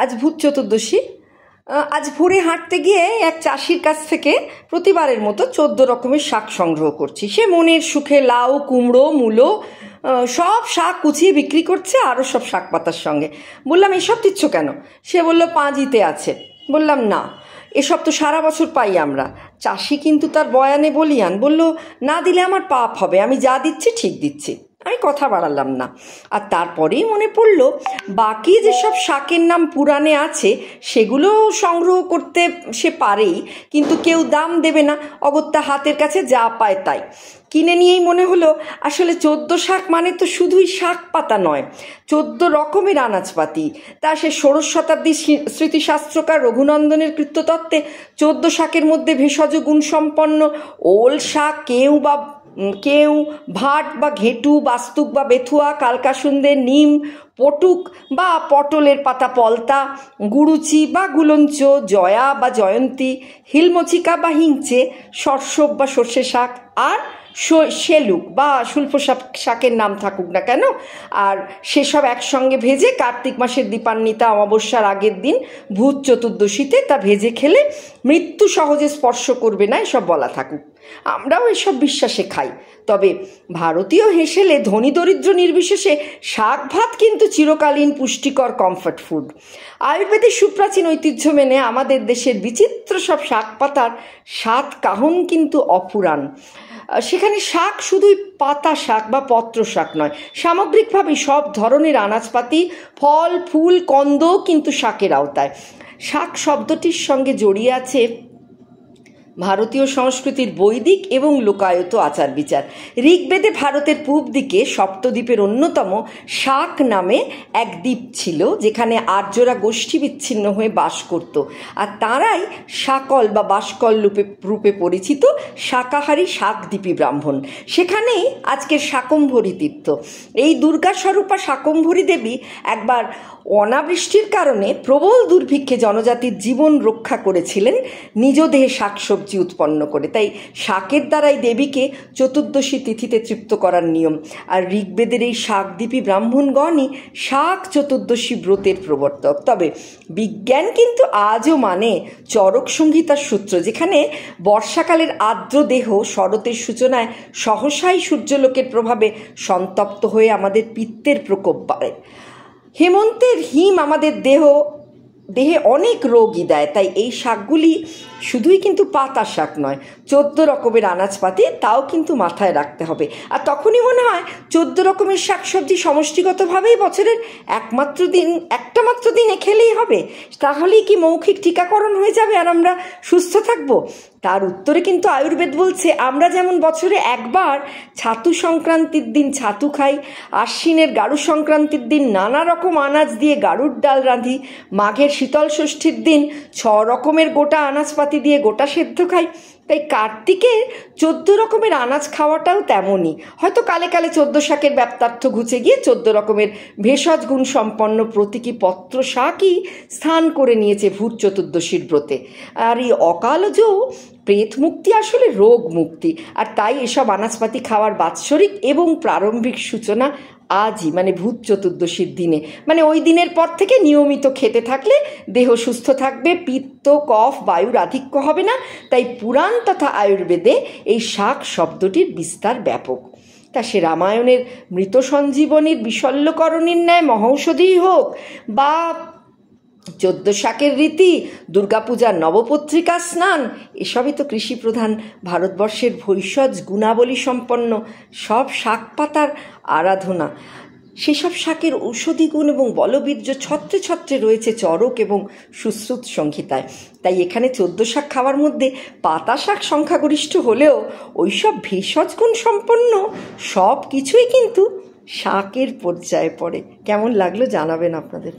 আজ ভূত চতুর্দশী। আজ ভোরে হাঁটতে গিয়ে এক চাষির কাছ থেকে প্রতিবারের মতো 14 রকমের শাক সংগ্রহ করছি। সে মনের সুখে লাউ, কুমড়ো, মূলো সব শাক কুচিয়ে বিক্রি করছে, আরও সব শাক পাতার সঙ্গে। বললাম, এসব দিচ্ছ কেন? সে বলল, পাঁজিতে আছে। বললাম, না, এসব তো সারা বছর পাই আমরা। চাষি কিন্তু তার বয়ানে বলিয়ান, বলল, না দিলে আমার পাপ হবে, আমি যা দিচ্ছি ঠিক দিচ্ছি। আমি কথা বাড়ালাম না। আর তারপরেই মনে পড়ল, বাকি যেসব শাকের নাম পুরাণে আছে সেগুলো সংগ্রহ করতে সে পারেই, কিন্তু কেউ দাম দেবে না, অগত্যা হাতের কাছে যা পায় তাই কিনে নিয়েই মনে হলো, আসলে 14 শাক মানে তো শুধুই শাক পাতা নয়, 14 রকমের আনাজপাতি। তা সে ষোড়শ শতাব্দীর স্মৃতিশাস্ত্রকার রঘুনন্দনের কৃত্যতত্ত্বে 14 শাকের মধ্যে ভেষজ গুণসম্পন্ন ওল শাক, কেউ ভাট বা ঘেটু, বাস্তুক বা বেথুয়া, কালকাসুন্দে, নিম, পটুক বা পটলের পাতা পলতা, গুরুচি বা গুলঞ্চ, জয়া বা জয়ন্তী, হিলমচিকা বা হিংচে, সর্ষব বা সর্ষে শাক, আর শেলুক বা শুল্প শাকের নাম থাকুক না কেন, আর সেসব একসঙ্গে ভেজে কার্তিক মাসের দীপান্বিতা অমাবস্যার আগের দিন ভূত চতুর্দশীতে তা ভেজে খেলে মৃত্যু সহজে স্পর্শ করবে না, এসব বলা থাকুক। আমরাও এসব বিশ্বাসে খাই। তবে ভারতীয় হেসেলে ধনী দরিদ্র নির্বিশেষে শাক ভাত কিন্তু চিরকালীন পুষ্টিকর কমফর্ট ফুড। আয়ুর্বেদের সুপ্রাচীন ঐতিহ্য মেনে আমাদের দেশের বিচিত্র সব শাক পাতার স্বাদ কাহন কিন্তু অপুরাণ। সেখানে শাক শুধুই পাতা শাক বা পত্র শাক নয়, সামগ্রিকভাবে সব ধরনের আনাজপাতি, ফল, ফুল, কন্দও কিন্তু শাকের আওতায়। শাক শব্দটির সঙ্গে জড়িয়ে আছে ভারতীয় সংস্কৃতির বৈদিক এবং লোকায়ত আচার বিচার। ঋগ্বেদে ভারতের পূব দিকে সপ্তদ্বীপের অন্যতম শাক নামে এক দ্বীপ ছিল, যেখানে আর্যরা গোষ্ঠী বিচ্ছিন্ন হয়ে বাস করত, আর তাঁরাই শাকল বা বাসকল রূপে পরিচিত শাকাহারী শাকদ্বীপী ব্রাহ্মণ। সেখানেই আজকের শাকম্ভরী তীর্থ। এই দুর্গাস্বরূপা শাকম্ভরী দেবী একবার অনাবৃষ্টির কারণে প্রবল দুর্ভিক্ষে জনজাতির জীবন রক্ষা করেছিলেন নিজ দেহে শাকসবজি উৎপন্ন করে। তাই শাকের দ্বারাই দেবীকে চতুর্দশী তিথিতে তৃপ্ত করার নিয়ম। আর ঋগ্বেদের এই শাকদ্বীপী ব্রাহ্মণগণই শাক চতুর্দশী ব্রতের প্রবর্তক। তবে বিজ্ঞান কিন্তু আজও মানে চরক সংহিতার সূত্র, যেখানে বর্ষাকালের আর্দ্র দেহ শরতের সূচনায় সহসাই সূর্যলোকের প্রভাবে সন্তপ্ত হয়ে আমাদের পিত্তের প্রকোপ বাড়ে। হেমন্তের হিম আমাদের দেহে অনেক রোগই দেয়। তাই এই শাকগুলি শুধুই কিন্তু পাতা শাক নয়, 14 রকমের আনাজপাতি, তাও কিন্তু মাথায় রাখতে হবে। আর তখনই মনে হয় 14 রকমের শাকসবজি সমষ্টিগতভাবেই বছরের একটা মাত্র দিনে খেলেই হবে। তাহলেই কি মৌখিক টিকাকরণ হয়ে যাবে আর আমরা সুস্থ থাকবো? তার উত্তরে কিন্তু আয়ুর্বেদ বলছে, আমরা যেমন বছরে একবার ছাতু সংক্রান্তির দিন ছাতু খাই, আশ্বিনের গাড়ু সংক্রান্তির দিন নানা রকম আনাজ দিয়ে গাড়ুর ডাল রাঁধি, মাঘের শীতল ষষ্ঠীর দিন 6 রকমের গোটা আনাজপাতি দিয়ে গোটা সেদ্ধ খাই, তাই কার্তিকে 14 রকমের আনাজ খাওয়াটাও তেমনই। হয়তো কালে কালে 14 শাকের ব্যাপ্তার্থ ঘুচে গিয়ে 14 রকমের ভেষজ গুণ সম্পন্ন প্রতীকী পত্র শাকই স্থান করে নিয়েছে ভূত চতুর্দশীর ব্রতে। আর এই অকালজ প্রেত মুক্তি আসলে রোগ মুক্তি। আর তাই এসব আনাজপাতি খাওয়ার বাৎসরিক এবং প্রারম্ভিক সূচনা আজই, মানে ভূত চতুর্দশীর দিনে। মানে ওই দিনের পর থেকে নিয়মিত খেতে থাকলে দেহ সুস্থ থাকবে, পিত্ত, কফ, বায়ুর আধিক্য হবে না। তাই পুরাণ তথা আয়ুর্বেদে এই শাক শব্দটির বিস্তার ব্যাপক। তা সে রামায়ণের মৃত সঞ্জীবনীর বিশল্যকরণীর ন্যায় মহৌষধিই হোক, বা 14 শাকের রীতি, দুর্গাপূজার নবপত্রিকা স্নান, এসবই তো কৃষিপ্রধান ভারতবর্ষের ভৈষজ গুণাবলী সম্পন্ন সব শাক পাতার আরাধনা। সেসব শাকের ঔষধি গুণ এবং বলবীর্য ছত্রে ছত্রে রয়েছে চরক এবং সুশ্রুত সংহিতায়। তাই এখানে 14 শাক খাওয়ার মধ্যে পাতা শাক সংখ্যাগরিষ্ঠ হলেও ওইসব ভেষজ গুণ সম্পন্ন সব কিছুই কিন্তু শাকের পর্যায়ে পড়ে। কেমন লাগলো জানাবেন আপনাদের।